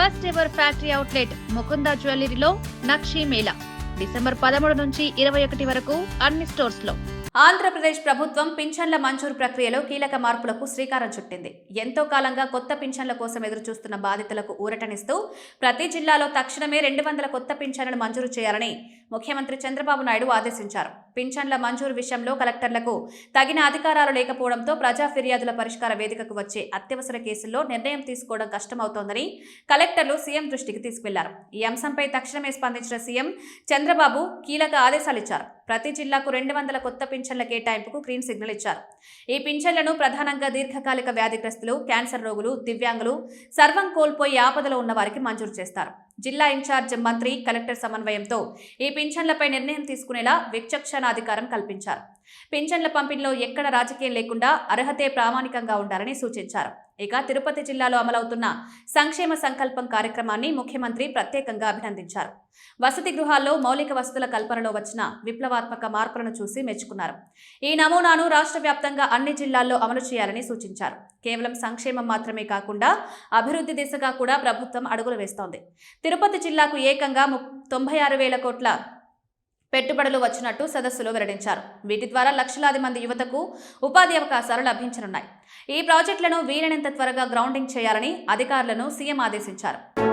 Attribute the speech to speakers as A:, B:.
A: First ever factory outlet Mukunda జ్యువెలరీలో నక్షి మేళా డిసెంబర్ 13 నుంచి 21 వరకు అన్ని స్టోర్స్ లో.
B: ఆంధ్రప్రదేశ్ ప్రభుత్వం పింఛన్ల మంజూరు ప్రక్రియలో కీలక మార్పులకు శ్రీకారం చుట్టింది. ఎంతో కాలంగా కొత్త పింఛన్ల కోసం ఎదురుచూస్తున్న బాధితులకు ఊరటనిస్తూ ప్రతి జిల్లాలో తక్షణమే 200 కొత్త పింఛన్లను మంజూరు చేయాలని ముఖ్యమంత్రి చంద్రబాబు నాయుడు ఆదేశించారు. పింఛన్ల మంజూరు విషయంలో కలెక్టర్లకు తగిన అధికారాలు లేకపోవడంతో ప్రజా ఫిర్యాదుల పరిష్కార వేదికకు వచ్చే అత్యవసర కేసుల్లో నిర్ణయం తీసుకోవడం కష్టమవుతోందని కలెక్టర్లు సీఎం దృష్టికి తీసుకెళ్లారు. ఈ అంశంపై తక్షణమే స్పందించిన సీఎం చంద్రబాబు కీలక ఆదేశాలిచ్చారు. ప్రతి జిల్లాకు 200 కొత్త పింఛన్ల కేటాయింపుకు గ్రీన్ సిగ్నల్ ఇచ్చారు. ఈ పింఛన్లను ప్రధానంగా దీర్ఘకాలిక వ్యాధిగ్రస్తులు, క్యాన్సర్ రోగులు, దివ్యాంగులు, సర్వం కోల్పోయి ఆపదలో ఉన్న వారికి మంజూరు చేస్తారు. జిల్లా ఇన్ఛార్జ్ మంత్రి, కలెక్టర్ సమన్వయంతో ఈ పింఛన్లపై నిర్ణయం తీసుకునేలా విచక్షణాధికారం కల్పించారు. పింఛన్ల పంపిణీలో ఎక్కడ రాజకీయం లేకుండా అర్హతే ప్రామాణికంగా ఉండాలని సూచించారు. ఇక తిరుపతి జిల్లాలో అమలవుతున్న సంక్షేమ సంకల్పం కార్యక్రమాన్ని ముఖ్యమంత్రి ప్రత్యేకంగా అభినందించారు. వసతి గృహాల్లో మౌలిక వసతుల కల్పనలో వచ్చిన విప్లవాత్మక మార్పులను చూసి మెచ్చుకున్నారు. ఈ నమూనాను రాష్ట్ర వ్యాప్తంగా అన్ని జిల్లాల్లో అమలు చేయాలని సూచించారు. కేవలం సంక్షేమం మాత్రమే కాకుండా అభివృద్ధి దిశగా కూడా ప్రభుత్వం అడుగులు వేస్తోంది. తిరుపతి జిల్లాకు ఏకంగా 96,000 కోట్ల పెట్టుబడులు వచ్చినట్టు సదస్సులో వెల్లడించారు. వీటి ద్వారా లక్షలాది మంది యువతకు ఉపాధి అవకాశాలు లభించనున్నాయి. ఈ ప్రాజెక్టులను వీలైనంత త్వరగా గ్రౌండింగ్ చేయాలని అధికారులను సీఎం ఆదేశించారు.